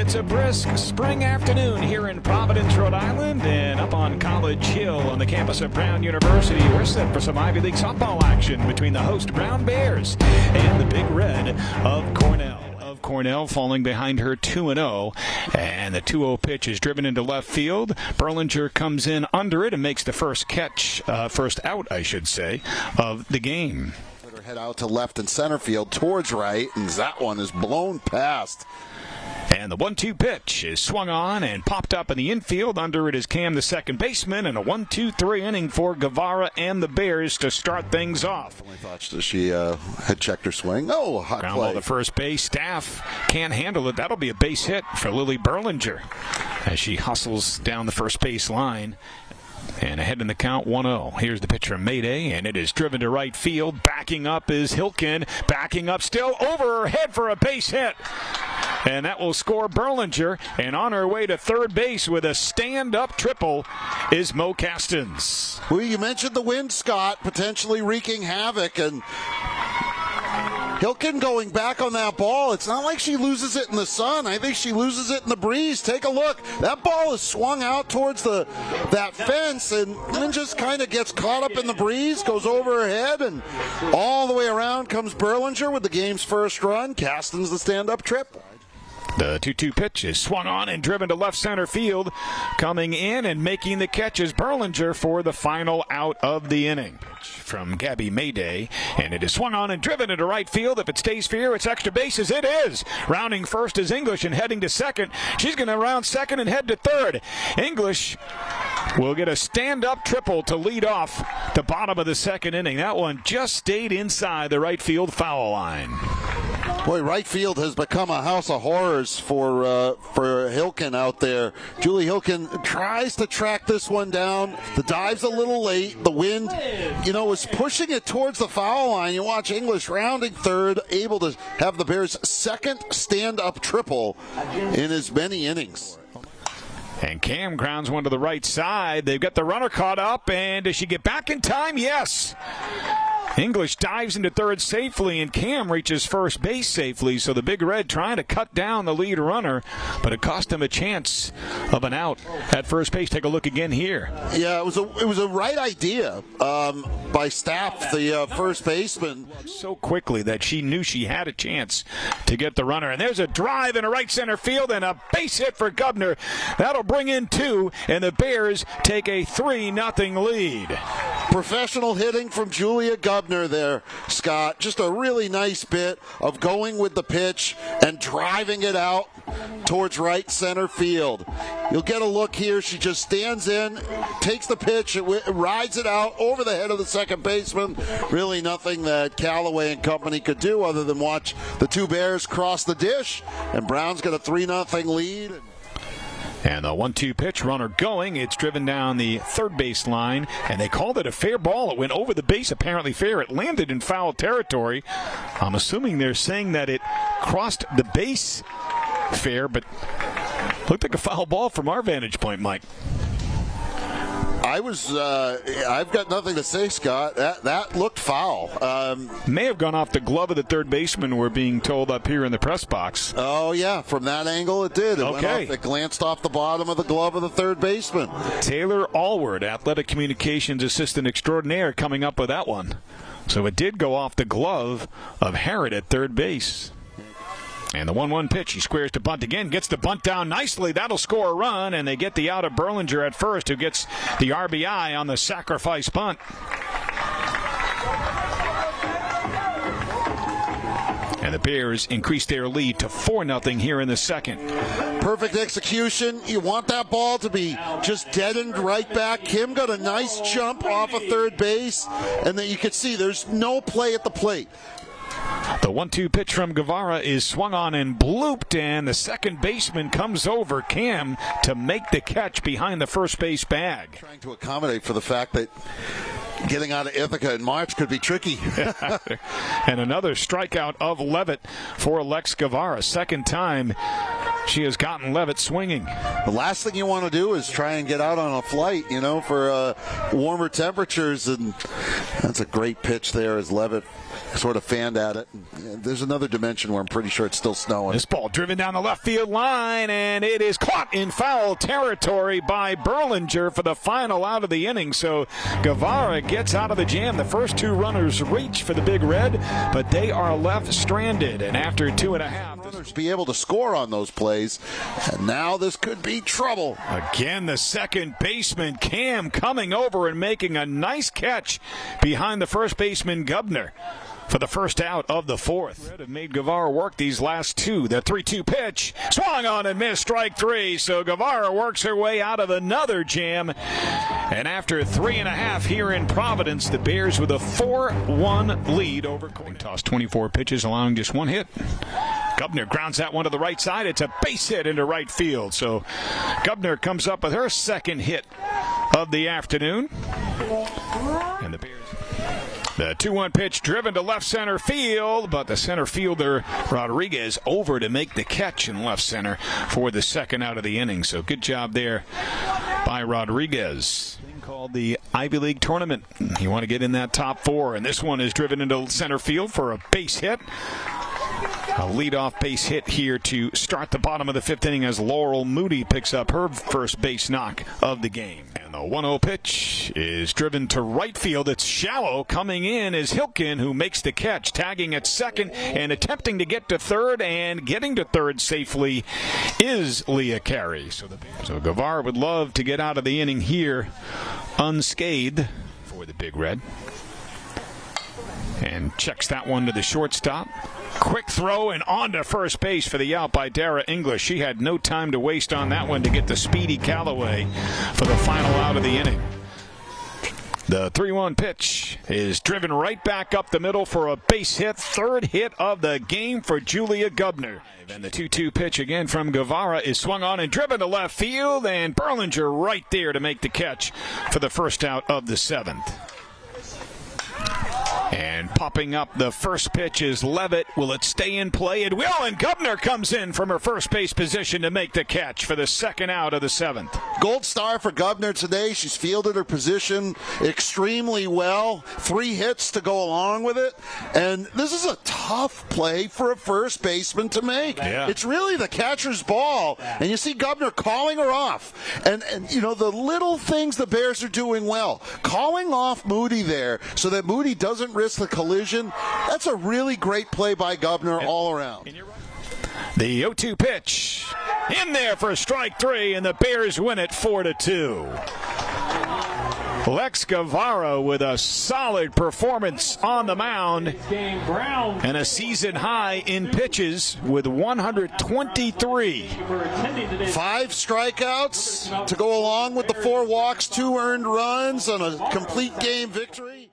It's a brisk spring afternoon here in Providence, Rhode Island, and up on College Hill on the campus of Brown University. We're set for some Ivy League softball action between the host Brown Bears and the Big Red of Cornell. Cornell falling behind her 2-0, and the 2-0 pitch is driven into left field. Berlinger comes in under it and makes the first out, I should say, of the game. Head out to left and center field towards right, and that one is blown past. And the 1-2 pitch is swung on and popped up in the infield. Under it is Cam, the second baseman, and a 1-2-3 inning for Guevara and the Bears to start things off. I thought she had checked her swing. Oh, hot ground play. ball to first base. Staff can't handle it. That'll be a base hit for Lily Berlinger as she hustles down the first base line. And ahead in the count, 1-0. Here's the pitch from Mayday, and it is driven to right field. Backing up is Hilkin. Backing up still over her head for a base hit. And that will score Berlinger. And on her way to third base with a stand-up triple is Mo Castens. Well, you mentioned the wind, Scott, potentially wreaking havoc. And Hilkin going back on that ball. It's not like she loses it in the sun. I think she loses it in the breeze. Take a look. That ball is swung out towards that fence and then just kind of gets caught up in the breeze, goes over her head, and all the way around comes Berlinger with the game's first run. Castens the stand-up trip. The 2-2 pitch is swung on and driven to left center field. Coming in and making the catch is Berlinger for the final out of the inning. From Gabby Mayday, and it is swung on and driven into right field. If it stays fair, it's extra bases. It is. Rounding first is English and heading to second. She's going to round second and head to third. English will get a stand-up triple to lead off the bottom of the second inning. That one just stayed inside the right field foul line. Boy, right field has become a house of horrors for Hilkin out there. Julie Hilkin tries to track this one down. The dive's a little late. The wind, was pushing it towards the foul line. You watch English rounding third, able to have the Bears' second stand-up triple in as many innings. And Cam grounds one to the right side. They've got the runner caught up, and does she get back in time? Yes. English dives into third safely, and Cam reaches first base safely. So the Big Red trying to cut down the lead runner, but it cost him a chance of an out at first base. Take a look again here. Yeah, it was a right idea by Staff, the first baseman. So quickly that she knew she had a chance to get the runner. And there's a drive in a right center field and a base hit for Gubner. That'll bring in two, and the Bears take a 3-0 lead. Professional hitting from Julia Gubner there, Scott. Just a really nice bit of going with the pitch and driving it out towards right center field. You'll get a look here. She just stands in, takes the pitch, rides it out over the head of the second baseman. Really nothing that Callaway and company could do other than watch the two Bears cross the dish, and Brown's got a 3-0 lead. And the 1-2 pitch, runner going. It's driven down the third base line, and they called it a fair ball. It went over the base, apparently fair. It landed in foul territory. I'm assuming they're saying that it crossed the base fair, but looked like a foul ball from our vantage point, Mike. I've got nothing to say, Scott. That looked foul. May have gone off the glove of the third baseman, we're being told up here in the press box. Oh, yeah. From that angle, it did. It glanced off the bottom of the glove of the third baseman. Taylor Allward, athletic communications assistant extraordinaire, coming up with that one. So it did go off the glove of Harrod at third base. And the 1-1 pitch, he squares to bunt again, gets the bunt down nicely. That'll score a run, and they get the out of Berlinger at first, who gets the RBI on the sacrifice bunt. And the Bears increase their lead to 4-0 here in the second. Perfect execution. You want that ball to be just deadened right back. Kim got a nice jump off of third base, and then you can see there's no play at the plate. The 1-2 pitch from Guevara is swung on and blooped, and the second baseman comes over, Cam, to make the catch behind the first base bag. Trying to accommodate for the fact that getting out of Ithaca in March could be tricky. And another strikeout of Levitt for Lex Guevara. Second time she has gotten Levitt swinging. The last thing you want to do is try and get out on a flight, for warmer temperatures. And that's a great pitch there as Levitt sort of fanned at it. There's another dimension where I'm pretty sure it's still snowing. This ball driven down the left field line, and it is caught in foul territory by Berlinger for the final out of the inning. So Guevara gets out of the jam. The first two runners reach for the Big Red, but they are left stranded. And after 2.5, runners be able to score on those plays, and now this could be trouble. Again, the second baseman, Cam, coming over and making a nice catch behind the first baseman, Gubner, for the first out of the fourth. Have made Guevara work these last two. The 3-2 pitch, swung on and missed, strike three. So Guevara works her way out of another jam. And after 3.5 here in Providence, the Bears with a 4-1 lead over Cornell. Tossed 24 pitches, allowing just one hit. Gubner grounds that one to the right side. It's a base hit into right field. So Gubner comes up with her second hit of the afternoon. And the Bears. The 2-1 pitch driven to left center field, but the center fielder Rodriguez over to make the catch in left center for the second out of the inning. So good job there by Rodriguez. Called the Ivy League tournament. You want to get in that top four, and this one is driven into center field for a base hit. A leadoff base hit here to start the bottom of the fifth inning as Laurel Moody picks up her first base knock of the game. And the 1-0 pitch is driven to right field. It's shallow. Coming in is Hilkin, who makes the catch, tagging at second and attempting to get to third, and getting to third safely is Leah Carey. So Guevara would love to get out of the inning here unscathed for the Big Red. And checks that one to the shortstop. Quick throw and on to first base for the out by Dara English. She had no time to waste on that one to get the speedy Callaway for the final out of the inning. The 3-1 pitch is driven right back up the middle for a base hit. Third hit of the game for Julia Gubner. And the 2-2 pitch again from Guevara is swung on and driven to left field. And Berlinger right there to make the catch for the first out of the seventh. And popping up the first pitch is Levitt. Will it stay in play? It will, and Gubner comes in from her first base position to make the catch for the second out of the seventh. Gold star for Gubner today. She's fielded her position extremely well. 3 hits to go along with it. And this is a tough play for a first baseman to make. Yeah. It's really the catcher's ball. And you see Gubner calling her off. And you know, the little things the Bears are doing well. Calling off Moody there so that Moody doesn't risk the collision. That's a really great play by Gubner all around. The 0-2 pitch in there for strike three, and the Bears win it 4-2. Lex Guevara with a solid performance on the mound and a season high in pitches with 123. 5 strikeouts to go along with the 4 walks, 2 earned runs on a complete game victory.